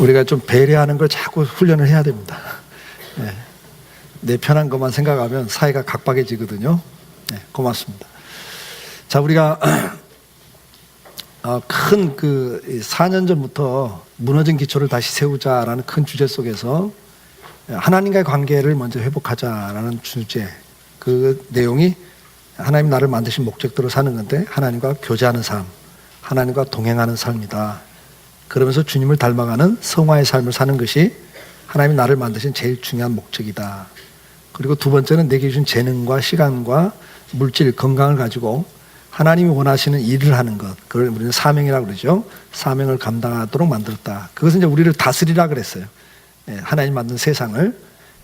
우리가 좀 배려하는 걸 자꾸 훈련을 해야 됩니다. 네. 내 편한 것만 생각하면 사회가 각박해지거든요. 네, 고맙습니다. 자, 우리가 큰 4년 전부터 무너진 기초를 다시 세우자라는 큰 주제 속에서 하나님과의 관계를 먼저 회복하자라는 주제, 그 내용이 하나님 나를 만드신 목적대로 사는 건데 하나님과 교제하는 삶, 하나님과 동행하는 삶이다. 그러면서 주님을 닮아가는 성화의 삶을 사는 것이 하나님이 나를 만드신 제일 중요한 목적이다. 그리고 두 번째는 내게 주신 재능과 시간과 물질, 건강을 가지고 하나님이 원하시는 일을 하는 것, 그걸 우리는 사명이라고 그러죠. 사명을 감당하도록 만들었다. 그것은 이제 우리를 다스리라 그랬어요. 하나님 만든 세상을.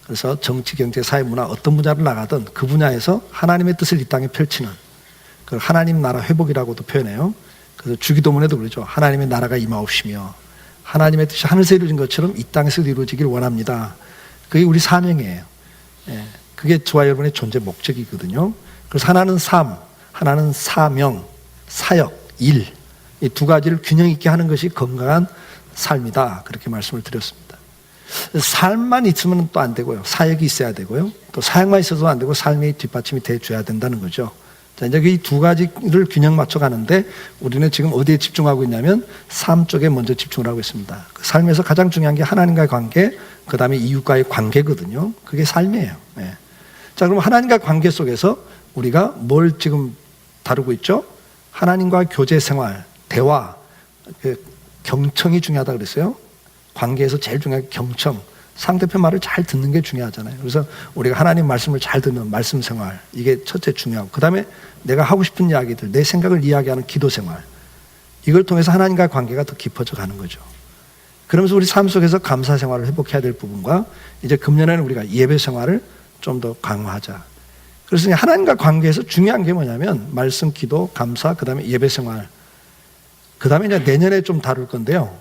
그래서 정치, 경제, 사회, 문화 어떤 분야를 나가든 그 분야에서 하나님의 뜻을 이 땅에 펼치는, 그걸 하나님 나라 회복이라고도 표현해요. 그래서 주기도문에도 그러죠. 하나님의 나라가 임하옵시며 하나님의 뜻이 하늘에서 이루어진 것처럼 이 땅에서도 이루어지길 원합니다. 그게 우리 사명이에요. 그게 저와 여러분의 존재 목적이거든요. 그래서 하나는 삶, 하나는 사명, 사역, 일, 이 두 가지를 균형 있게 하는 것이 건강한 삶이다. 그렇게 말씀을 드렸습니다. 삶만 있으면 또 안 되고요. 사역이 있어야 되고요. 또 사역만 있어도 안 되고 삶의 뒷받침이 돼줘야 된다는 거죠. 자, 이제 이 두 가지를 균형 맞춰 가는데 우리는 지금 어디에 집중하고 있냐면 삶 쪽에 먼저 집중을 하고 있습니다. 그 삶에서 가장 중요한 게 하나님과의 관계, 그 다음에 이웃과의 관계거든요. 그게 삶이에요. 네. 자, 그럼 하나님과의 관계 속에서 우리가 뭘 지금 다루고 있죠? 하나님과 교제 생활, 대화, 경청이 중요하다 그랬어요. 관계에서 제일 중요한 게 경청, 상대편 말을 잘 듣는 게 중요하잖아요. 그래서 우리가 하나님 말씀을 잘 듣는 말씀 생활, 이게 첫째 중요하고, 그 다음에 내가 하고 싶은 이야기들, 내 생각을 이야기하는 기도 생활, 이걸 통해서 하나님과의 관계가 더 깊어져 가는 거죠. 그러면서 우리 삶 속에서 감사 생활을 회복해야 될 부분과 이제 금년에는 우리가 예배 생활을 좀 더 강화하자. 그래서 하나님과 관계에서 중요한 게 뭐냐면 말씀, 기도, 감사, 그 다음에 예배 생활, 그 다음에 이제 내년에 좀 다룰 건데요.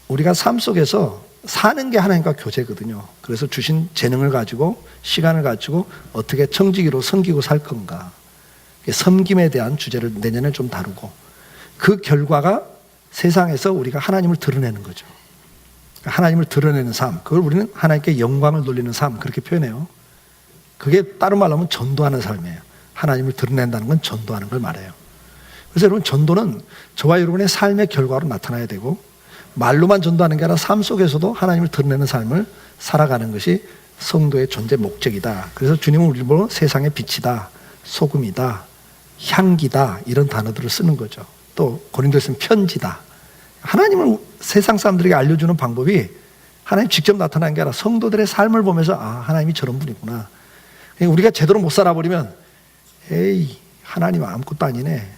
우리가 삶 속에서 사는 게 하나님과 교제거든요. 그래서 주신 재능을 가지고 시간을 가지고 어떻게 청지기로 섬기고 살 건가, 섬김에 대한 주제를 내년에 좀 다루고, 그 결과가 세상에서 우리가 하나님을 드러내는 거죠. 하나님을 드러내는 삶, 그걸 우리는 하나님께 영광을 돌리는 삶, 그렇게 표현해요. 그게 다른 말로 하면 전도하는 삶이에요. 하나님을 드러낸다는 건 전도하는 걸 말해요. 그래서 여러분, 전도는 저와 여러분의 삶의 결과로 나타나야 되고, 말로만 전도하는 게 아니라 삶 속에서도 하나님을 드러내는 삶을 살아가는 것이 성도의 존재 목적이다. 그래서 주님은 우리를 보고 세상의 빛이다, 소금이다, 향기다, 이런 단어들을 쓰는 거죠. 또 고린도서는 편지다. 하나님을 세상 사람들에게 알려주는 방법이 하나님 직접 나타나는 게 아니라 성도들의 삶을 보면서 하나님이 저런 분이구나. 우리가 제대로 못 살아버리면 에이, 하나님 아무것도 아니네,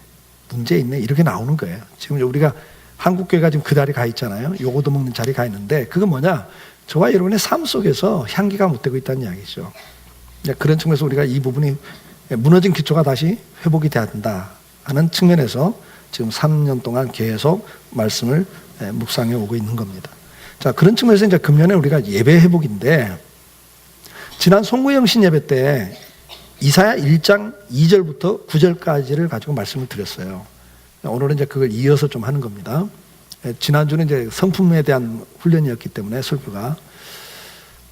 문제 있네, 이렇게 나오는 거예요. 지금 우리가 한국교회가 지금 그 자리에 가 있잖아요. 요거도 먹는 자리에 가 있는데, 그건 뭐냐? 저와 여러분의 삶 속에서 향기가 못 되고 있다는 이야기죠. 그런 측면에서 우리가 이 부분이 무너진 기초가 다시 회복이 돼야 된다 하는 측면에서 지금 3년 동안 계속 말씀을 묵상해 오고 있는 겁니다. 자, 그런 측면에서 이제 금년에 우리가 예배 회복인데, 지난 송구영신 예배 때 이사야 1장 2절부터 9절까지를 가지고 말씀을 드렸어요. 오늘은 이제 그걸 이어서 좀 하는 겁니다. 지난주는 이제 성품에 대한 훈련이었기 때문에 설교가.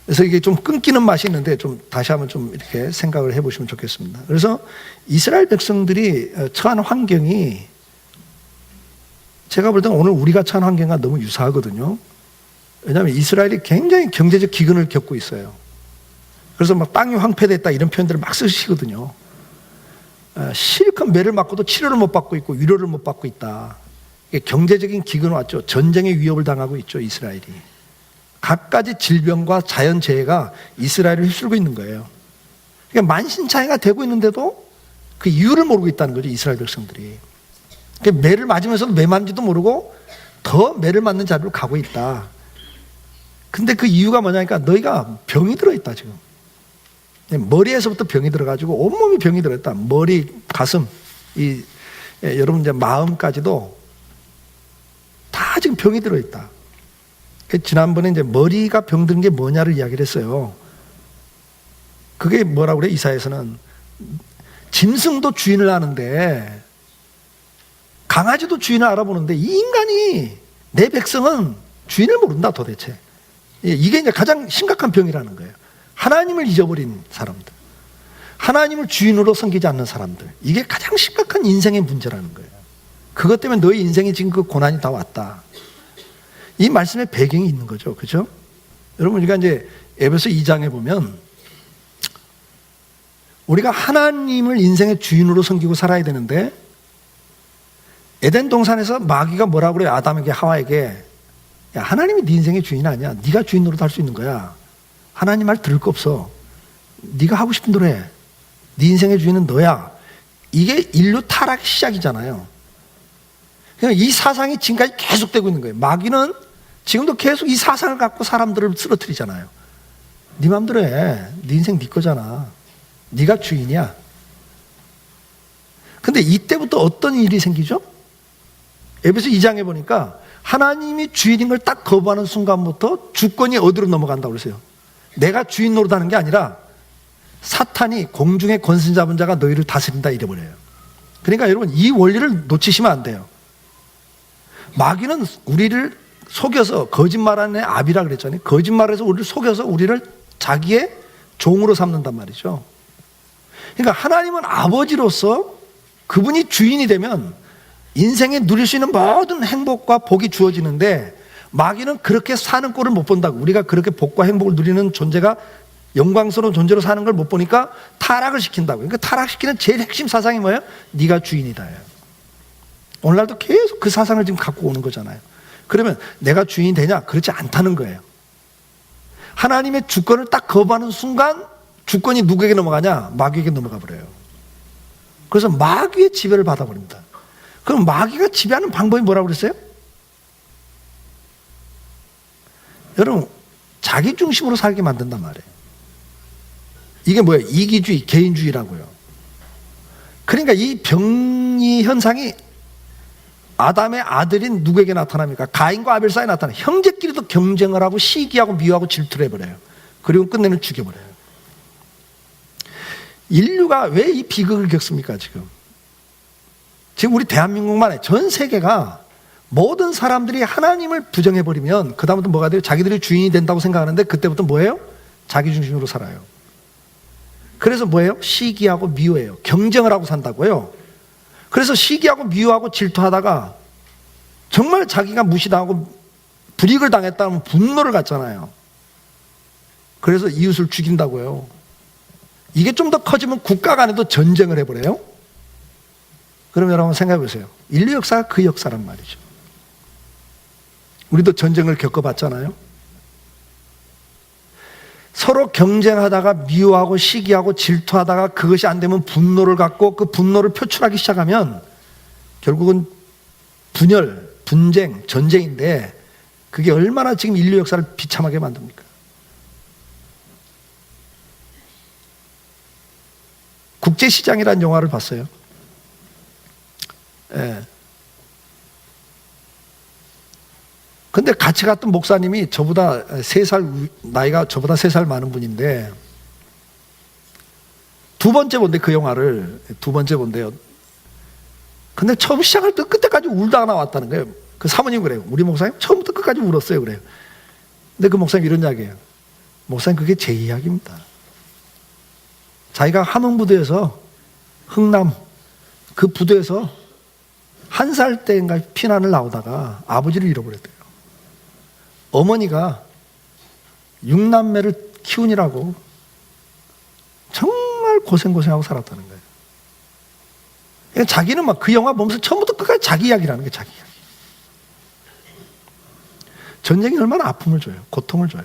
그래서 이게 좀 끊기는 맛이 있는데 좀 다시 한번 좀 이렇게 생각을 해보시면 좋겠습니다. 그래서 이스라엘 백성들이 처한 환경이, 제가 볼 때는 오늘 우리가 처한 환경과 너무 유사하거든요. 왜냐하면 이스라엘이 굉장히 경제적 기근을 겪고 있어요. 그래서 막 땅이 황폐됐다 이런 표현들을 막 쓰시거든요. 실컷 매를 맞고도 치료를 못 받고 있고 위로를 못 받고 있다. 경제적인 기근 왔죠. 전쟁의 위협을 당하고 있죠, 이스라엘이. 갖가지 질병과 자연재해가 이스라엘을 휩쓸고 있는 거예요. 그러니까 만신창이가 되고 있는데도 그 이유를 모르고 있다는 거죠, 이스라엘 백성들이. 그러니까 매를 맞으면서도 매 맞는지도 모르고 더 매를 맞는 자리로 가고 있다. 근데 그 이유가 뭐냐니까 너희가 병이 들어있다, 지금. 머리에서부터 병이 들어가지고 온몸이 병이 들어있다. 머리, 가슴, 여러분 이제 마음까지도 다 지금 병이 들어있다. 지난번에 이제 머리가 병든 게 뭐냐를 이야기를 했어요. 그게 뭐라고 그래? 이사야에서는 짐승도 주인을 아는데, 강아지도 주인을 알아보는데, 이 인간이, 내 백성은 주인을 모른다 도대체. 이게 이제 가장 심각한 병이라는 거예요. 하나님을 잊어버린 사람들, 하나님을 주인으로 섬기지 않는 사람들, 이게 가장 심각한 인생의 문제라는 거예요. 그것 때문에 너의 인생에 지금 그 고난이 다 왔다. 이 말씀의 배경이 있는 거죠. 그죠? 여러분, 우리가 이제 에베소 2장에 보면 우리가 하나님을 인생의 주인으로 섬기고 살아야 되는데, 에덴 동산에서 마귀가 뭐라고 그래요? 아담에게, 하와에게, 야, 하나님이 네 인생의 주인 아니야. 네가 주인 노릇 할 수 있는 거야. 하나님 말 들을 거 없어. 네가 하고 싶은 대로 해. 네 인생의 주인은 너야. 이게 인류 타락의 시작이잖아요. 그냥 이 사상이 지금까지 계속되고 있는 거예요. 마귀는 지금도 계속 이 사상을 갖고 사람들을 쓰러뜨리잖아요. 네 맘대로 해. 네 인생 네 거잖아. 네가 주인이야. 근데 이때부터 어떤 일이 생기죠? 에베소 2장에 보니까 하나님이 주인인 걸 딱 거부하는 순간부터 주권이 어디로 넘어간다고 그러세요? 내가 주인 노릇하는 게 아니라 사탄이 공중의 권세 잡은 자가 너희를 다스린다 이래버려요. 그러니까 여러분, 이 원리를 놓치시면 안 돼요. 마귀는 우리를 속여서, 거짓말하는 압이라 그랬잖아요. 거짓말해서 우리를 속여서 우리를 자기의 종으로 삼는단 말이죠. 그러니까 하나님은 아버지로서 그분이 주인이 되면 인생에 누릴 수 있는 모든 행복과 복이 주어지는데, 마귀는 그렇게 사는 꼴을 못 본다고. 우리가 그렇게 복과 행복을 누리는 존재가 영광스러운 존재로 사는 걸 못 보니까 타락을 시킨다고. 그러니까 타락시키는 제일 핵심 사상이 뭐예요? 네가 주인이다. 오늘날도 계속 그 사상을 지금 갖고 오는 거잖아요. 그러면 내가 주인이 되냐? 그렇지 않다는 거예요. 하나님의 주권을 딱 거부하는 순간 주권이 누구에게 넘어가냐? 마귀에게 넘어가 버려요. 그래서 마귀의 지배를 받아버립니다. 그럼 마귀가 지배하는 방법이 뭐라고 그랬어요? 여러분, 자기 중심으로 살게 만든단 말이에요. 이게 뭐예요? 이기주의, 개인주의라고요. 그러니까 이 병이 현상이 아담의 아들인 누구에게 나타납니까? 가인과 아벨 사이에 나타나요. 형제끼리도 경쟁을 하고 시기하고 미워하고 질투를 해버려요. 그리고 끝내는 죽여버려요. 인류가 왜 이 비극을 겪습니까? 지금 우리 대한민국만 해. 전 세계가 모든 사람들이 하나님을 부정해버리면 그 다음부터 뭐가 돼요? 자기들이 주인이 된다고 생각하는데 그때부터 뭐예요? 자기 중심으로 살아요. 그래서 뭐예요? 시기하고 미워해요. 경쟁을 하고 산다고요. 그래서 시기하고 미워하고 질투하다가 정말 자기가 무시당하고 불이익을 당했다면 분노를 갖잖아요. 그래서 이웃을 죽인다고요. 이게 좀 더 커지면 국가 간에도 전쟁을 해버려요. 그럼 여러분 생각해 보세요. 인류 역사가 그 역사란 말이죠. 우리도 전쟁을 겪어봤잖아요. 서로 경쟁하다가 미워하고 시기하고 질투하다가 그것이 안 되면 분노를 갖고 그 분노를 표출하기 시작하면 결국은 분열, 분쟁, 전쟁인데 그게 얼마나 지금 인류 역사를 비참하게 만듭니까? 국제시장이라는 영화를 봤어요. 예. 근데 같이 갔던 목사님이 저보다 3살, 나이가 저보다 3살 많은 분인데, 두 번째 본데, 그 영화를. 두 번째 본데요. 근데 처음 시작할 때 끝까지 울다가 나왔다는 거예요. 그 사모님 그래요. 우리 목사님 처음부터 끝까지 울었어요. 그래요. 근데 그 목사님 이런 이야기예요. 목사님, 그게 제 이야기입니다. 자기가 함흥부두에서, 흥남, 그 부두에서 1살 때인가 피난을 나오다가 아버지를 잃어버렸대요. 어머니가 6남매를 키우느라고 정말 고생하고 살았다는 거예요. 그러니까 자기는 막 그 영화 보면서 처음부터 끝까지 자기 이야기라는 게 자기 이야기. 전쟁이 얼마나 아픔을 줘요. 고통을 줘요.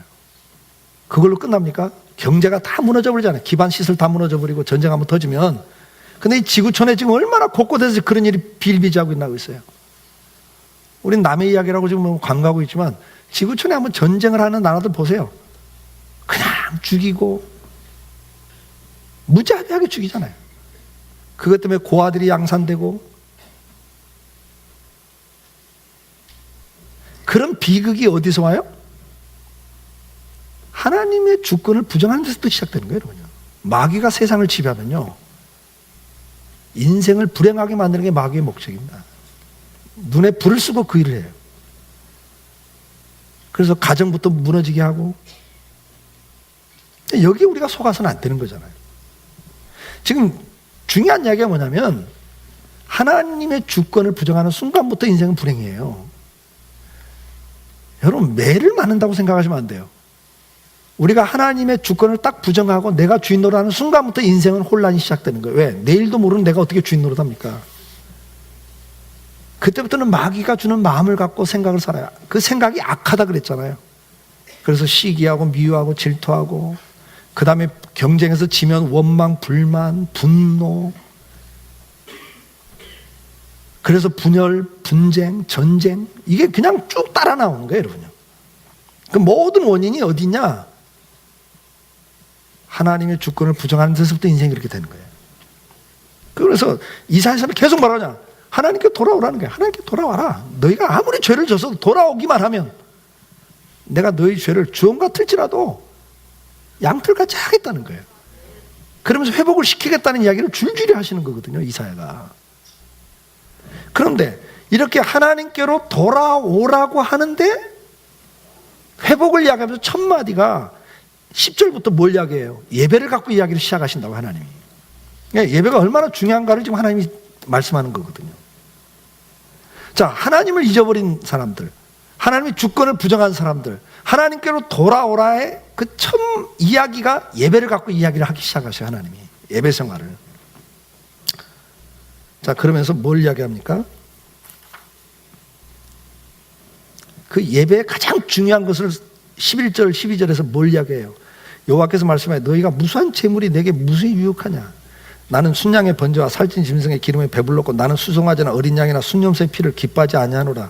그걸로 끝납니까? 경제가 다 무너져 버리잖아요. 기반 시설 다 무너져 버리고 전쟁 한번 터지면. 근데 이 지구촌에 지금 얼마나 곳곳에서 그런 일이 비일비재하고 있나고 있어요. 우린 남의 이야기라고 지금 관가하고 있지만 지구촌에 한번 전쟁을 하는 나라들 보세요. 그냥 죽이고 무자비하게 죽이잖아요. 그것 때문에 고아들이 양산되고, 그런 비극이 어디서 와요? 하나님의 주권을 부정하는 데서부터 시작되는 거예요. 여러분요. 마귀가 세상을 지배하면요, 인생을 불행하게 만드는 게 마귀의 목적입니다. 눈에 불을 쓰고 그 일을 해요. 그래서 가정부터 무너지게 하고, 여기에 우리가 속아서는 안 되는 거잖아요. 지금 중요한 이야기가 뭐냐면 하나님의 주권을 부정하는 순간부터 인생은 불행이에요. 여러분, 매를 맞는다고 생각하시면 안 돼요. 우리가 하나님의 주권을 딱 부정하고 내가 주인 노릇하는 순간부터 인생은 혼란이 시작되는 거예요. 왜? 내일도 모르는 내가 어떻게 주인 노릇합니까? 그때부터는 마귀가 주는 마음을 갖고 생각을 살아요. 그 생각이 악하다 그랬잖아요. 그래서 시기하고 미워하고 질투하고, 그 다음에 경쟁에서 지면 원망, 불만, 분노, 그래서 분열, 분쟁, 전쟁, 이게 그냥 쭉 따라 나오는 거예요, 여러분요. 그 모든 원인이 어디냐? 하나님의 주권을 부정하는 데서부터 인생이 그렇게 되는 거예요. 그래서 이사야서는 계속 말하냐? 하나님께 돌아오라는 거예요. 하나님께 돌아와라. 너희가 아무리 죄를 져서 돌아오기만 하면 내가 너희 죄를 주홍 같을지라도 양털같이 하겠다는 거예요. 그러면서 회복을 시키겠다는 이야기를 줄줄이 하시는 거거든요, 이사야가. 그런데 이렇게 하나님께로 돌아오라고 하는데 회복을 이야기하면서 첫 마디가 10절부터 뭘 이야기해요? 예배를 갖고 이야기를 시작하신다고, 하나님이. 예배가 얼마나 중요한가를 지금 하나님이 말씀하는 거거든요. 자, 하나님을 잊어버린 사람들, 하나님의 주권을 부정한 사람들, 하나님께로 돌아오라의 그 처음 이야기가 예배를 갖고 이야기를 하기 시작하셔요, 하나님이. 예배 생활을. 자, 그러면서 뭘 이야기합니까? 그 예배의 가장 중요한 것을 11절, 12절에서 뭘 이야기해요? 여호와께서 말씀하여 너희가 무수한 재물이 내게 무수히 유익하냐? 나는 순양의 번제와 살찐 짐승의 기름에 배불렀고 나는 수송아지나 어린 양이나 순염소의 피를 기뻐하지 아니하노라.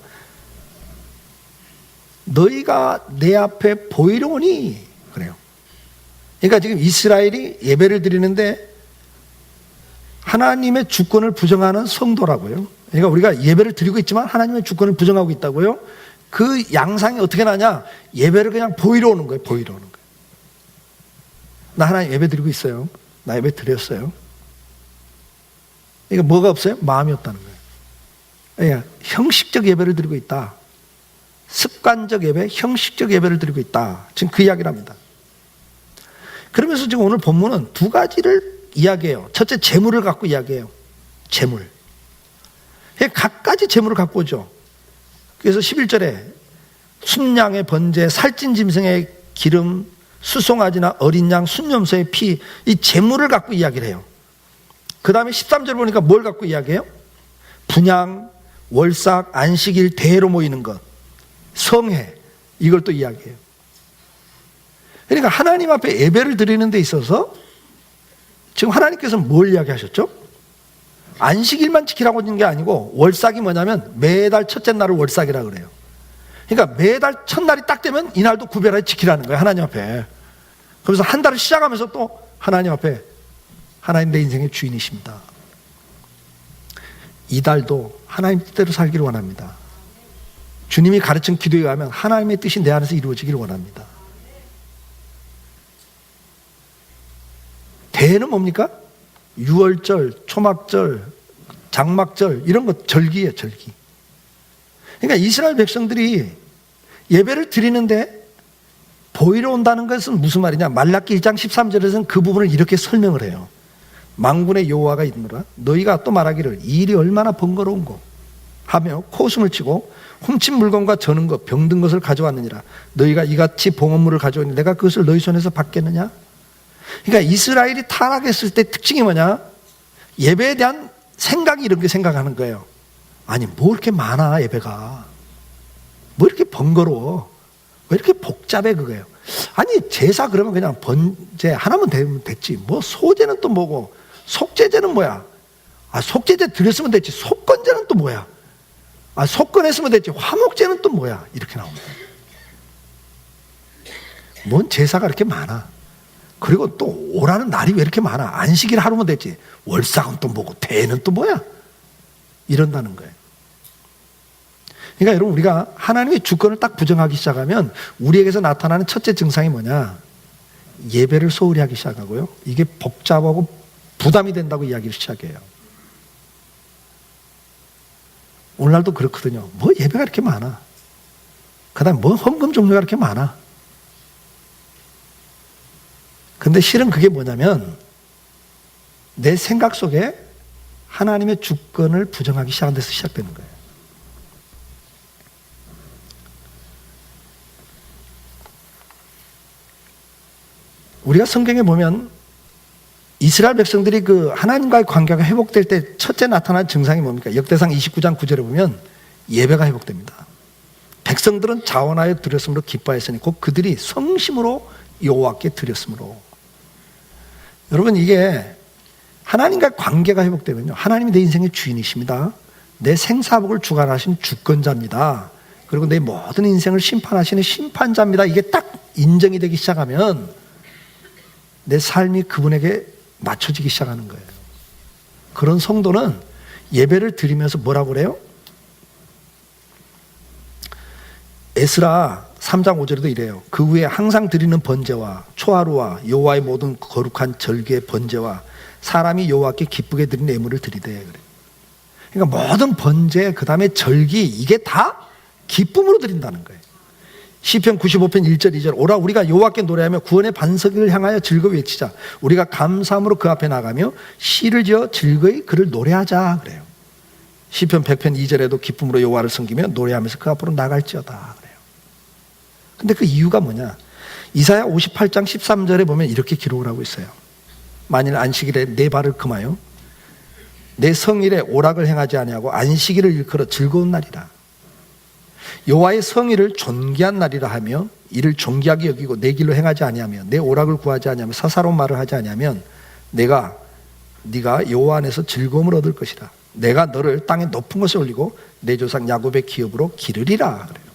너희가 내 앞에 보이려오니 그래요. 그러니까 지금 이스라엘이 예배를 드리는데 하나님의 주권을 부정하는 성도라고요. 그러니까 우리가 예배를 드리고 있지만 하나님의 주권을 부정하고 있다고요. 그 양상이 어떻게 나냐? 예배를 그냥 보이러 오는 거예요. 보이러 오는 거예요. 나 하나님 예배 드리고 있어요. 나 예배 드렸어요. 그러니까 뭐가 없어요? 마음이 없다는 거예요. 그러니까 형식적 예배를 드리고 있다. 습관적 예배, 형식적 예배를 드리고 있다. 지금 그 이야기를 합니다. 그러면서 지금 오늘 본문은 두 가지를 이야기해요. 첫째, 재물을 갖고 이야기해요. 재물. 각가지 재물을 갖고 오죠. 그래서 11절에 순양의 번제, 살찐 짐승의 기름, 수송아지나 어린 양, 순염소의 피, 이 재물을 갖고 이야기를 해요. 그 다음에 13절 보니까 뭘 갖고 이야기해요? 분향, 월삭, 안식일, 대회로 모이는 것, 성회, 이걸 또 이야기해요. 그러니까 하나님 앞에 예배를 드리는 데 있어서 지금 하나님께서는 뭘 이야기하셨죠? 안식일만 지키라고 하는 게 아니고, 월삭이 뭐냐면 매달 첫째 날을 월삭이라 그래요. 그러니까 매달 첫날이 딱 되면 이날도 구별하여 지키라는 거예요, 하나님 앞에. 그래서 한 달을 시작하면서 또 하나님 앞에, 하나님 내 인생의 주인이십니다. 이 달도 하나님 뜻대로 살기를 원합니다. 주님이 가르친 기도에 의하면 하나님의 뜻이 내 안에서 이루어지기를 원합니다. 대회는 뭡니까? 유월절, 초막절, 장막절, 이런 것 절기예요, 절기. 그러니까 이스라엘 백성들이 예배를 드리는데 보이러 온다는 것은 무슨 말이냐? 말라기 1장 13절에서는 그 부분을 이렇게 설명을 해요. 만군의 여호와가 있노라. 너희가 또 말하기를 이 일이 얼마나 번거로운고 하며 코웃음을 치고 훔친 물건과 저는 것, 병든 것을 가져왔느니라. 너희가 이같이 봉헌물을 가져오니 내가 그것을 너희 손에서 받겠느냐? 그러니까 이스라엘이 타락했을 때 특징이 뭐냐? 예배에 대한 생각이 이렇게 생각하는 거예요. 아니, 뭐 이렇게 많아, 예배가. 뭐 이렇게 번거로워. 왜 이렇게 복잡해, 그거예요. 아니, 제사 그러면 그냥 번제 하나만 되면 됐지. 뭐 소제는 또 뭐고, 속제제는 뭐야? 아, 속제제 드렸으면 됐지. 속건제는 또 뭐야? 아, 속건했으면 됐지. 화목제는 또 뭐야? 이렇게 나옵니다. 뭔 제사가 이렇게 많아? 그리고 또 오라는 날이 왜 이렇게 많아? 안식일 하루면 됐지. 월삭은 또 뭐고, 대회는 또 뭐야? 이런다는 거예요. 그러니까 여러분, 우리가 하나님의 주권을 딱 부정하기 시작하면 우리에게서 나타나는 첫째 증상이 뭐냐? 예배를 소홀히 하기 시작하고요. 이게 복잡하고 부담이 된다고 이야기를 시작해요. 오늘날도 그렇거든요. 뭐 예배가 이렇게 많아? 그다음에 뭐 헌금 종류가 그렇게 많아. 근데 실은 그게 뭐냐면 내 생각 속에 하나님의 주권을 부정하기 시작한 데서 시작되는 거예요. 우리가 성경에 보면 이스라엘 백성들이 그 하나님과의 관계가 회복될 때 첫째 나타난 증상이 뭡니까? 역대상 29장 9절에 보면 예배가 회복됩니다. 백성들은 자원하여 드렸으므로 기뻐했으니 곧 그들이 성심으로 여호와께 드렸으므로. 여러분, 이게 하나님과의 관계가 회복되면요, 하나님이 내 인생의 주인이십니다. 내 생사복을 주관하신 주권자입니다. 그리고 내 모든 인생을 심판하시는 심판자입니다. 이게 딱 인정이 되기 시작하면 내 삶이 그분에게 맞춰지기 시작하는 거예요. 그런 성도는 예배를 드리면서 뭐라고 그래요? 에스라 3장 5절에도 이래요. 그 후에 항상 드리는 번제와 초하루와 여호와의 모든 거룩한 절기의 번제와 사람이 여호와께 기쁘게 드리는 예물을 드리되 그래요. 그러니까 모든 번제, 그 다음에 절기, 이게 다 기쁨으로 드린다는 거예요. 시편 95편 1절 2절 오라 우리가 여호와께 노래하며 구원의 반석을 향하여 즐거이 외치자. 우리가 감사함으로 그 앞에 나가며 시를 지어 즐거이 그를 노래하자 그래요. 시편 100편 2절에도 기쁨으로 여호와를 섬기며 노래하면서 그 앞으로 나갈지어다 그래요. 근데 그 이유가 뭐냐? 이사야 58장 13절에 보면 이렇게 기록을 하고 있어요. 만일 안식일에 내 발을 금하여 내 성일에 오락을 행하지 아니하고 안식일을 일컬어 즐거운 날이라. 여호와의 성일을 존귀한 날이라 하며 이를 존귀하게 여기고 내 길로 행하지 아니하며 내 오락을 구하지 아니하며 사사로운 말을 하지 아니하면 네가 여호와 안에서 즐거움을 얻을 것이라. 내가 너를 땅의 높은 곳에 올리고 내 조상 야곱의 기업으로 기르리라 그래요.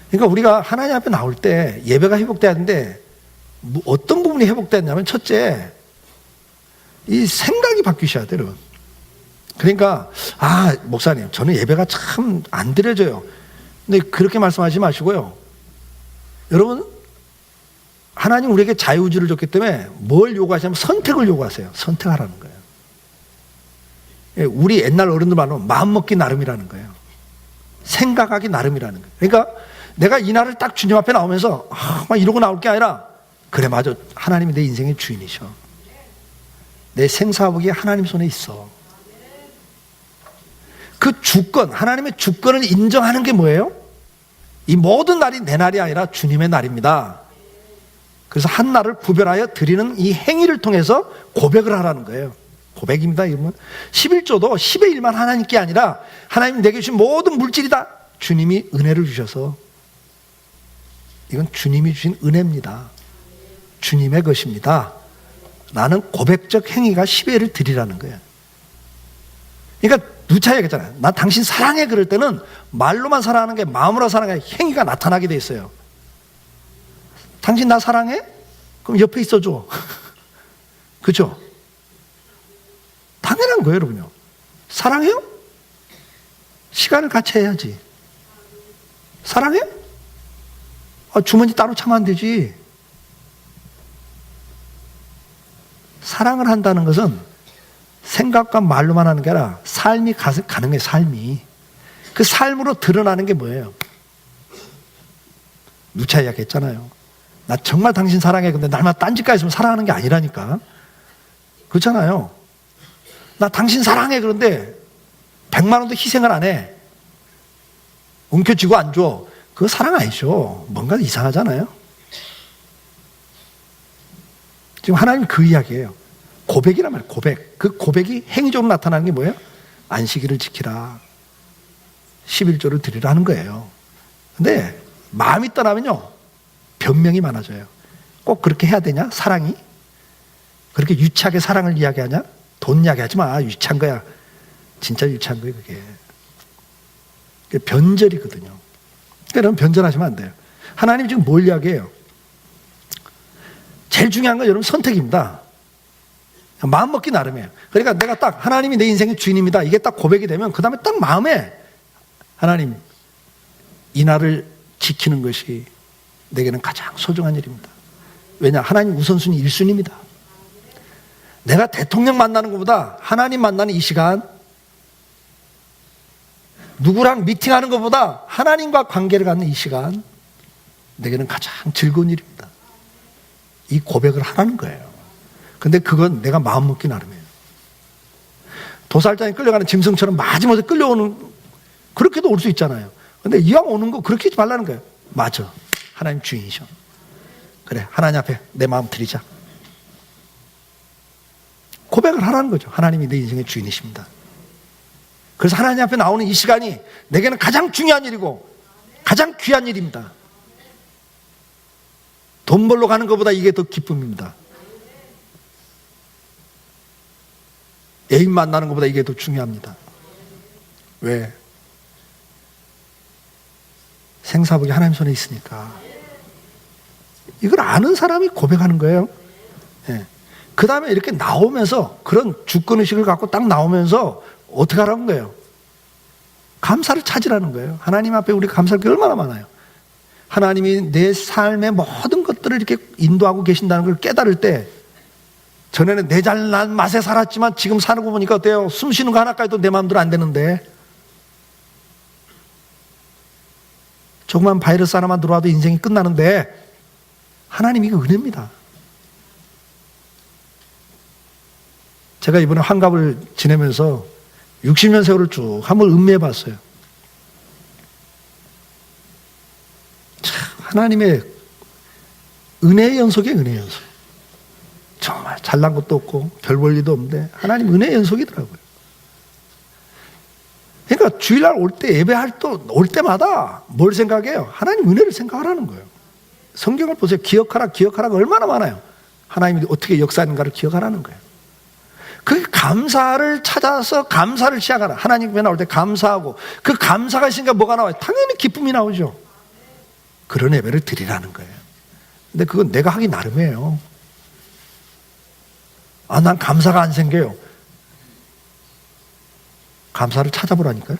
그러니까 우리가 하나님 앞에 나올 때 예배가 회복돼야 하는데 어떤 부분이 회복됐냐면 첫째, 이 생각이 바뀌셔야 돼요. 여러분. 그러니까 목사님 저는 예배가 참 안 드려져요. 근데 그렇게 말씀하지 마시고요. 여러분, 하나님 우리에게 자유의지를 줬기 때문에 뭘 요구하시냐면 선택을 요구하세요. 선택하라는 거예요. 우리 옛날 어른들 말하면 마음먹기 나름이라는 거예요. 생각하기 나름이라는 거예요. 그러니까 내가 이 날을 딱 주님 앞에 나오면서 막 이러고 나올 게 아니라 그래 맞아, 하나님이 내 인생의 주인이셔. 내 생사복이 하나님 손에 있어. 그 주권, 하나님의 주권을 인정하는 게 뭐예요? 이 모든 날이 내 날이 아니라 주님의 날입니다. 그래서 한 날을 구별하여 드리는 이 행위를 통해서 고백을 하라는 거예요. 고백입니다. 이러면 11조도 10의 1만 하나님께 아니라 하나님 내게 주신 모든 물질이 다 주님이 은혜를 주셔서 이건 주님이 주신 은혜입니다. 주님의 것입니다. 나는 고백적 행위가 10의 1을 드리라는 거예요. 그러니까 누차 얘기했잖아요. 나 당신 사랑해 그럴 때는 말로만 사랑하는 게 마음으로 사랑해 행위가 나타나게 돼 있어요. 당신 나 사랑해? 그럼 옆에 있어줘. 그렇죠? 당연한 거예요, 여러분요. 사랑해요? 시간을 같이 해야지. 사랑해? 주머니 따로 차면 안 되지. 사랑을 한다는 것은 생각과 말로만 하는 게 아니라 삶이 가능해. 삶이 그 삶으로 드러나는 게 뭐예요? 누차 이야기했잖아요. 나 정말 당신 사랑해. 근데 날마다 딴짓가 있으면 사랑하는 게 아니라니까. 그렇잖아요. 나 당신 사랑해. 그런데 100만 원도 희생을 안 해. 움켜쥐고 안 줘. 그거 사랑 아니죠. 뭔가 이상하잖아요. 지금 하나님 그 이야기예요. 고백이란 말이에요. 고백. 그 고백이 행위적으로 나타나는 게 뭐예요? 안식일을 지키라. 11조를 드리라는 거예요. 근데 마음이 떠나면요, 변명이 많아져요. 꼭 그렇게 해야 되냐? 사랑이? 그렇게 유치하게 사랑을 이야기하냐? 돈 이야기하지 마. 유치한 거야. 진짜 유치한 거예요, 그게. 그게 변절이거든요. 그러니까 변절하시면 안 돼요. 하나님 지금 뭘 이야기해요? 제일 중요한 건 여러분 선택입니다. 마음 먹기 나름이에요. 그러니까 내가 딱 하나님이 내 인생의 주인입니다. 이게 딱 고백이 되면 그 다음에 딱 마음에 하나님 이 날을 지키는 것이 내게는 가장 소중한 일입니다. 왜냐? 하나님 우선순위 1순위입니다. 내가 대통령 만나는 것보다 하나님 만나는 이 시간 누구랑 미팅하는 것보다 하나님과 관계를 갖는 이 시간, 내게는 가장 즐거운 일입니다. 이 고백을 하라는 거예요. 근데 그건 내가 마음 먹기 나름이에요. 도살장에 끌려가는 짐승처럼 마지못해 끌려오는, 그렇게도 올 수 있잖아요. 근데 이왕 오는 거 그렇게 하지 말라는 거예요. 맞아, 하나님 주인이셔. 그래, 하나님 앞에 내 마음 드리자. 고백을 하라는 거죠. 하나님이 내 인생의 주인이십니다. 그래서 하나님 앞에 나오는 이 시간이 내게는 가장 중요한 일이고 가장 귀한 일입니다. 돈 벌러 가는 것보다 이게 더 기쁨입니다. 애인 만나는 것보다 이게 더 중요합니다. 왜? 생사복이 하나님 손에 있으니까. 이걸 아는 사람이 고백하는 거예요. 예. 그 다음에 이렇게 나오면서, 그런 주권의식을 갖고 딱 나오면서 어떻게 하라는 거예요? 감사를 찾으라는 거예요. 하나님 앞에 우리가 감사할 게 얼마나 많아요. 하나님이 내 삶의 모든 것들을 이렇게 인도하고 계신다는 걸 깨달을 때, 전에는 내 잘난 맛에 살았지만 지금 사는 거 보니까 어때요? 숨 쉬는 거 하나까지도 내 마음대로 안 되는데, 조그만 바이러스 하나만 들어와도 인생이 끝나는데, 하나님이 그 은혜입니다. 제가 이번에 환갑을 지내면서 60년 세월을 쭉 한번 음미해 봤어요. 참, 하나님의 은혜의 연속이에요, 은혜의 연속. 정말 잘난 것도 없고 별 볼 일도 없는데 하나님 은혜의 연속이더라고요. 그러니까 주일날 올 때, 예배할 때 올 때마다 뭘 생각해요? 하나님 은혜를 생각하라는 거예요. 성경을 보세요. 기억하라, 기억하라가 얼마나 많아요. 하나님이 어떻게 역사하는가를 기억하라는 거예요. 그 감사를 찾아서 감사를 시작하라. 하나님 앞에 나올 때 감사하고, 그 감사가 있으니까 뭐가 나와요? 당연히 기쁨이 나오죠. 그런 예배를 드리라는 거예요. 근데 그건 내가 하기 나름이에요. 아, 난 감사가 안 생겨요. 감사를 찾아보라니까요.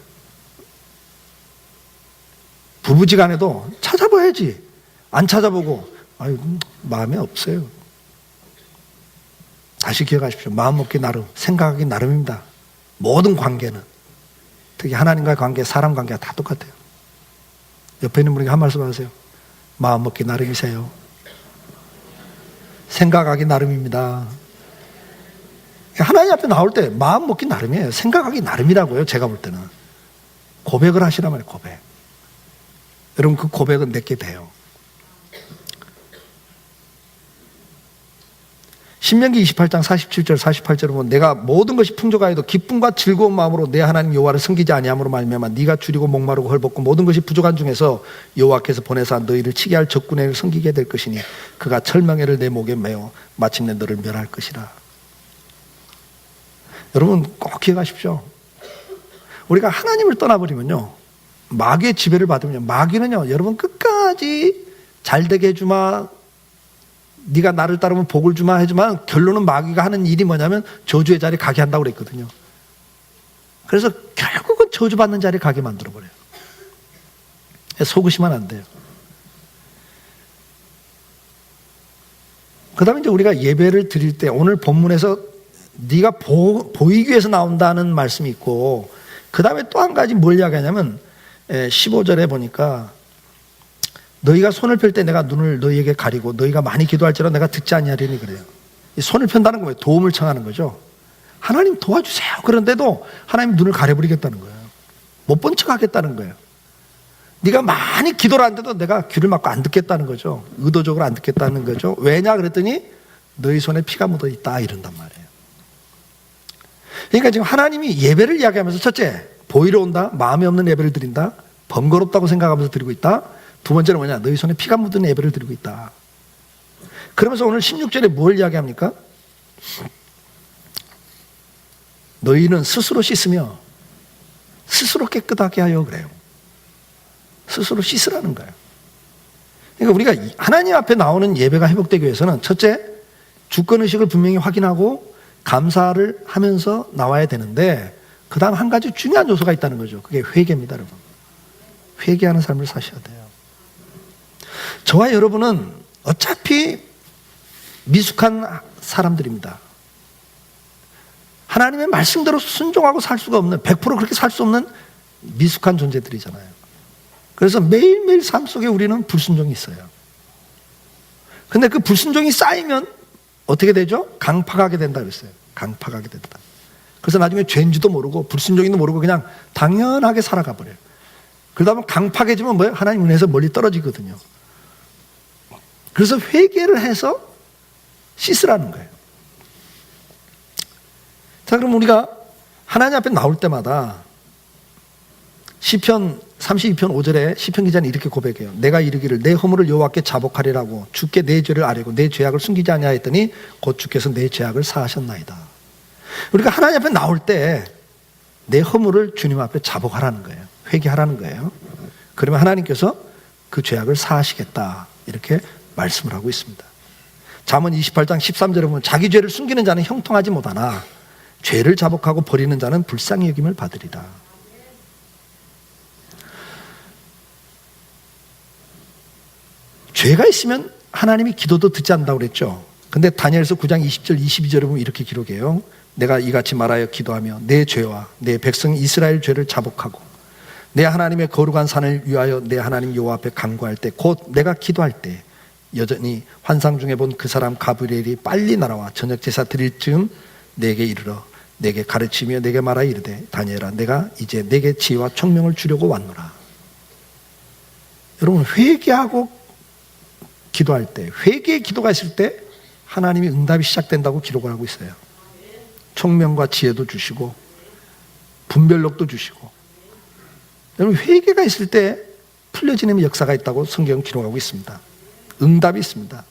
부부지간에도 찾아봐야지. 안 찾아보고 아유, 마음에 없어요. 다시 기억하십시오. 마음 먹기 나름, 생각하기 나름입니다. 모든 관계는, 특히 하나님과의 관계, 사람 관계가 다 똑같아요. 옆에 있는 분에게 한 말씀 하세요. 마음 먹기 나름이세요. 생각하기 나름입니다. 하나님 앞에 나올 때 마음 먹기 나름이에요. 생각하기 나름이라고요. 제가 볼 때는. 고백을 하시란 말이에요. 고백. 여러분, 그 고백은 내게 돼요. 신명기 28장 47절 48절을 보면, 내가 모든 것이 풍족하여도 기쁨과 즐거운 마음으로 내 하나님 여호와를 섬기지 아니함으로 말미암아 네가 줄이고 목마르고 헐벗고 모든 것이 부족한 중에서 여호와께서 보내사 너희를 치게 할 적군을 섬기게 될 것이니 그가 철망해를 내 목에 매어 마침내 너를 멸할 것이라. 여러분 꼭 기억하십시오. 우리가 하나님을 떠나버리면요, 마귀의 지배를 받으면요, 마귀는요, 여러분 끝까지 잘되게 해주마, 네가 나를 따르면 복을 주마 해주만, 결론은 마귀가 하는 일이 뭐냐면 저주의 자리에 가게 한다고 그랬거든요. 그래서 결국은 저주받는 자리에 가게 만들어버려요. 속으시면 안 돼요. 그 다음에 이제 우리가 예배를 드릴 때, 오늘 본문에서 네가 보이기 위해서 나온다는 말씀이 있고, 그 다음에 또 한 가지 뭘 이야기하냐면 15절에 보니까 너희가 손을 펼 때 내가 눈을 너희에게 가리고 너희가 많이 기도할지라도 내가 듣지 아니하리니 그래요. 이 손을 편다는 거예요. 도움을 청하는 거죠. 하나님 도와주세요. 그런데도 하나님 눈을 가려버리겠다는 거예요. 못 본 척 하겠다는 거예요. 네가 많이 기도를 하는데도 내가 귀를 막고 안 듣겠다는 거죠. 의도적으로 안 듣겠다는 거죠. 왜냐 그랬더니 너희 손에 피가 묻어 있다 이런단 말이에요. 그러니까 지금 하나님이 예배를 이야기하면서, 첫째, 보이러 온다, 마음이 없는 예배를 드린다, 번거롭다고 생각하면서 드리고 있다. 두 번째는 뭐냐, 너희 손에 피가 묻은 예배를 드리고 있다. 그러면서 오늘 16절에 뭘 이야기합니까? 너희는 스스로 씻으며 스스로 깨끗하게 하여 그래요. 스스로 씻으라는 거예요. 그러니까 우리가 하나님 앞에 나오는 예배가 회복되기 위해서는, 첫째, 주권의식을 분명히 확인하고 감사를 하면서 나와야 되는데, 그 다음 한 가지 중요한 요소가 있다는 거죠. 그게 회개입니다, 여러분. 회개하는 삶을 사셔야 돼요. 저와 여러분은 어차피 미숙한 사람들입니다. 하나님의 말씀대로 순종하고 살 수가 없는, 100% 그렇게 살 수 없는 미숙한 존재들이잖아요. 그래서 매일매일 삶 속에 우리는 불순종이 있어요. 근데 그 불순종이 쌓이면 어떻게 되죠? 강팍하게 된다 그랬어요. 강팍하게 된다. 그래서 나중에 죄인지도 모르고 불순종인지도 모르고 그냥 당연하게 살아가 버려요. 그러다 보면 강팍해지면 뭐예요? 하나님 은혜에서 멀리 떨어지거든요. 그래서 회개를 해서 씻으라는 거예요. 자, 그럼 우리가 하나님 앞에 나올 때마다 시편 32편 5절에 시편 기자는 이렇게 고백해요. 내가 이르기를 내 허물을 여호와께 자복하리라고 주께 내 죄를 아뢰고 내 죄악을 숨기지 아니하였더니 곧 주께서 내 죄악을 사하셨나이다. 우리가 하나님 앞에 나올 때 내 허물을 주님 앞에 자복하라는 거예요. 회개하라는 거예요. 그러면 하나님께서 그 죄악을 사하시겠다 이렇게 말씀을 하고 있습니다. 잠언 28장 13절에 보면 자기 죄를 숨기는 자는 형통하지 못하나 죄를 자복하고 버리는 자는 불쌍히 여김을 받으리라. 죄가 있으면 하나님이 기도도 듣지 않는다고 그랬죠. 근데 다니엘서 9장 20절 22절에 보면 이렇게 기록해요. 내가 이같이 말하여 기도하며 내 죄와 내 백성 이스라엘 죄를 자복하고 내 하나님의 거룩한 산을 위하여 내 하나님 여호와 앞에 간구할 때 곧 내가 기도할 때 여전히 환상 중에 본 그 사람 가브리엘이 빨리 날아와 저녁 제사 드릴 즈음 내게 이르러 내게 가르치며 내게 말하여 이르되 다니엘아 내가 이제 내게 지혜와 총명을 주려고 왔노라. 여러분 회개하고 기도할 때 회개의 기도가 있을 때 하나님이 응답이 시작된다고 기록을 하고 있어요. 총명과 지혜도 주시고 분별력도 주시고 여러분 회개가 있을 때 풀려지는 역사가 있다고 성경은 기록하고 있습니다. 응답이 있습니다.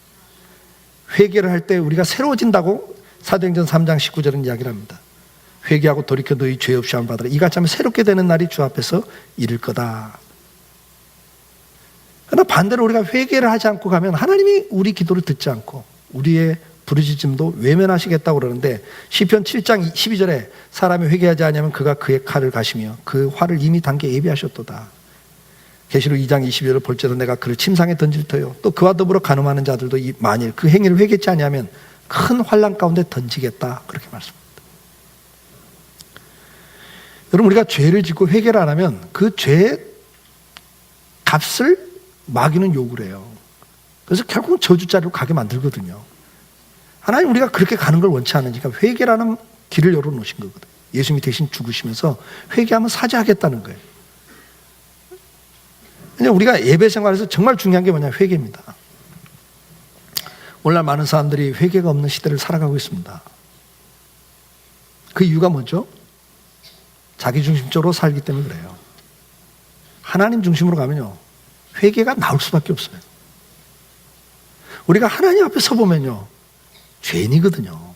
회개를 할 때 우리가 새로워진다고 사도행전 3장 19절은 이야기를 합니다. 회개하고 돌이켜 너희 죄 없이 함을 받으라. 이같이 하면 새롭게 되는 날이 주 앞에서 이를 거다. 그러나 반대로 우리가 회개를 하지 않고 가면 하나님이 우리 기도를 듣지 않고 우리의 부르짖음도 외면하시겠다고 그러는데 시편 7장 12절에 사람이 회개하지 않으면 그가 그의 칼을 가시며 그 활을 이미 당겨 예비하셨도다. 계시록 2장 22절을 볼지라도 내가 그를 침상에 던질 터요 또 그와 더불어 간음하는 자들도 만일 그 행위를 회개치 아니하면 큰 환난 가운데 던지겠다 그렇게 말씀합니다. 여러분 우리가 죄를 짓고 회개를 안 하면 그 죄의 값을 마귀는 요구를 해요. 그래서 결국은 저주자리로 가게 만들거든요. 하나님 우리가 그렇게 가는 걸 원치 않으니까 회개라는 길을 열어놓으신 거거든요. 예수님이 대신 죽으시면서 회개하면 사죄하겠다는 거예요. 우리가 예배 생활에서 정말 중요한 게 뭐냐 회개입니다. 오늘날 많은 사람들이 회개가 없는 시대를 살아가고 있습니다. 그 이유가 뭐죠? 자기중심적으로 살기 때문에 그래요. 하나님 중심으로 가면요 회개가 나올 수밖에 없어요. 우리가 하나님 앞에 서보면요 죄인이거든요.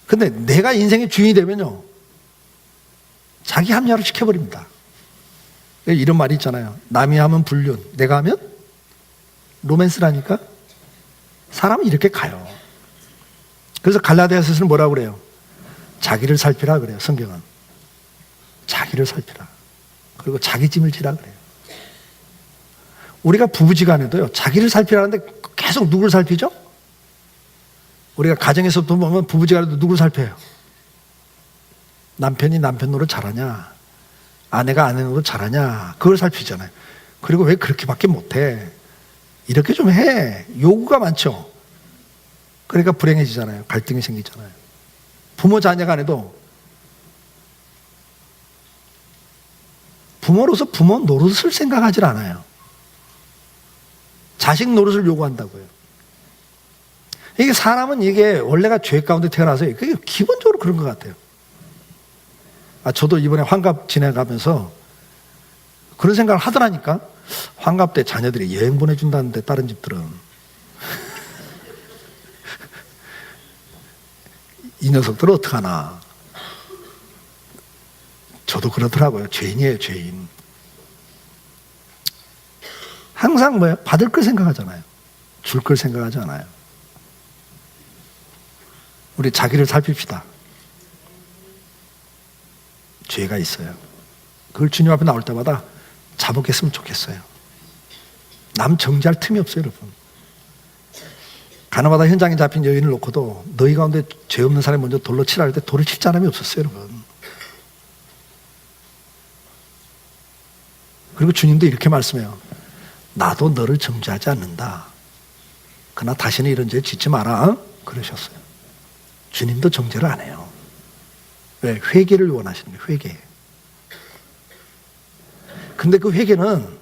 근데 내가 인생의 주인이 되면요 자기 합리화를 시켜버립니다. 이런 말이 있잖아요. 남이 하면 불륜, 내가 하면 로맨스라니까. 사람은 이렇게 가요. 그래서 갈라디아서는 뭐라고 그래요? 자기를 살피라 그래요. 성경은 자기를 살피라. 그리고 자기 짐을 지라 그래요. 우리가 부부지간에도요 자기를 살피라는데 계속 누굴 살피죠? 우리가 가정에서도 보면 부부지간에도 누굴 살펴요? 남편이 남편 노릇 잘하냐, 아내가 아내 노릇 잘하냐, 그걸 살피잖아요. 그리고 왜 그렇게밖에 못해? 이렇게 좀 해. 요구가 많죠. 그러니까 불행해지잖아요. 갈등이 생기잖아요. 부모 자녀 간에도 부모로서 부모 노릇을 생각하지 않아요. 자식 노릇을 요구한다고요. 이게 사람은 이게 원래가 죄 가운데 태어나서 그게 기본적으로 그런 것 같아요. 저도 이번에 환갑 지내가면서 그런 생각을 하더라니까. 환갑 때 자녀들이 여행 보내준다는데 다른 집들은 이 녀석들 어떡하나. 저도 그러더라고요. 죄인이에요, 죄인. 항상 뭐예요? 받을 걸 생각하잖아요. 줄 걸 생각하지 않아요. 우리 자기를 살핍시다. 죄가 있어요. 그걸 주님 앞에 나올 때마다 자복했으면 좋겠어요. 남 정지할 틈이 없어요, 여러분. 가나바다 현장에 잡힌 여인을 놓고도 너희 가운데 죄 없는 사람이 먼저 돌로 치라 할 때 돌을 칠 사람이 없었어요, 여러분. 그리고 주님도 이렇게 말씀해요. 나도 너를 정죄하지 않는다. 그러나 다시는 이런 죄 짓지 마라. 그러셨어요. 주님도 정죄를 안 해요. 왜? 회개를 원하시는 거예요. 회개. 근데 그 회개는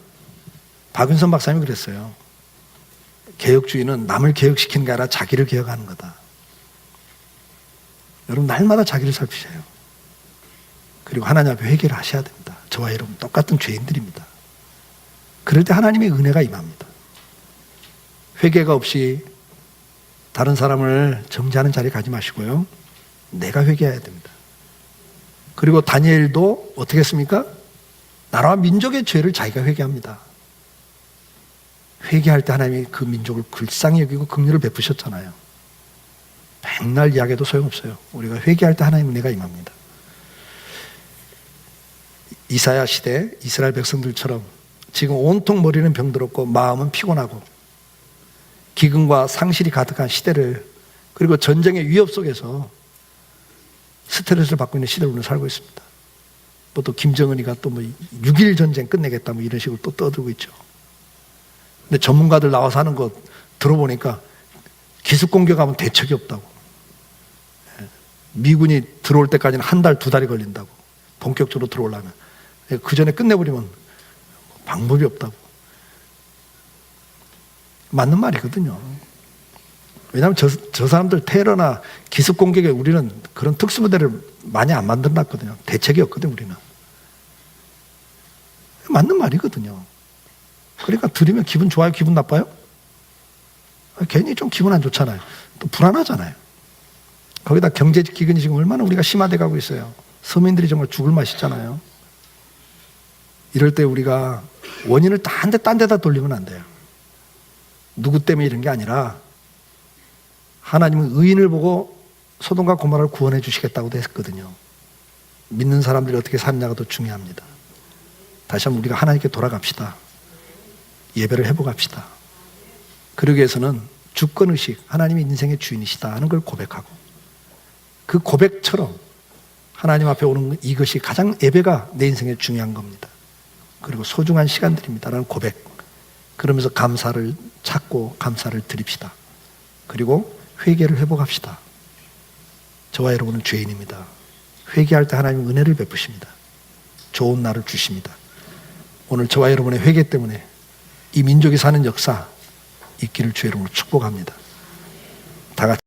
박윤선 박사님이 그랬어요. 개혁주의는 남을 개혁시키는 게 아니라 자기를 개혁하는 거다. 여러분 날마다 자기를 살피셔요. 그리고 하나님 앞에 회개를 하셔야 됩니다. 저와 여러분 똑같은 죄인들입니다. 그럴 때 하나님의 은혜가 임합니다. 회개가 없이 다른 사람을 정죄하는 자리 가지 마시고요. 내가 회개해야 됩니다. 그리고 다니엘도 어떻게 했습니까? 나라와 민족의 죄를 자기가 회개합니다. 회개할 때 하나님이 그 민족을 불쌍히 여기고 긍휼을 베푸셨잖아요. 백날 이야기해도 소용없어요. 우리가 회개할 때 하나님의 은혜가 임합니다. 이사야 시대 이스라엘 백성들처럼 지금 온통 머리는 병들었고 마음은 피곤하고 기근과 상실이 가득한 시대를, 그리고 전쟁의 위협 속에서 스트레스를 받고 있는 시대를 우리는 살고 있습니다. 또 김정은이가 또 6.1 전쟁 끝내겠다 이런 식으로 또 떠들고 있죠. 근데 전문가들 나와서 하는 거 들어보니까 기습 공격하면 대책이 없다고. 미군이 들어올 때까지는 한 달, 2달이 걸린다고. 본격적으로 들어오려면. 그 전에 끝내버리면 방법이 없다고. 맞는 말이거든요. 왜냐하면 저 사람들 테러나 기습 공격에 우리는 그런 특수부대를 많이 안 만들어놨거든요. 대책이 없거든요, 우리는. 맞는 말이거든요. 그러니까 들으면 기분 좋아요, 기분 나빠요? 괜히 좀 기분 안 좋잖아요. 또 불안하잖아요. 거기다 경제 기근이 지금 얼마나 우리가 심화돼 가고 있어요. 서민들이 정말 죽을 맛이잖아요. 이럴 때 우리가 원인을 딴 데다 돌리면 안 돼요. 누구 때문에 이런 게 아니라 하나님은 의인을 보고 소돔과 고모라를 구원해 주시겠다고도 했거든요. 믿는 사람들이 어떻게 사느냐가 더 중요합니다. 다시 한번 우리가 하나님께 돌아갑시다. 예배를 회복합시다. 그러기 위해서는 주권의식, 하나님이 인생의 주인이시다 하는 걸 고백하고, 그 고백처럼 하나님 앞에 오는 이것이 가장, 예배가 내 인생에 중요한 겁니다. 그리고 소중한 시간들입니다라는 고백. 그러면서 감사를 찾고 감사를 드립시다. 그리고 회개를 회복합시다. 저와 여러분은 죄인입니다. 회개할 때 하나님은 은혜를 베푸십니다. 좋은 날을 주십니다. 오늘 저와 여러분의 회개 때문에 이 민족이 사는 역사 있기를 주의 이름으로 축복합니다. 다 같이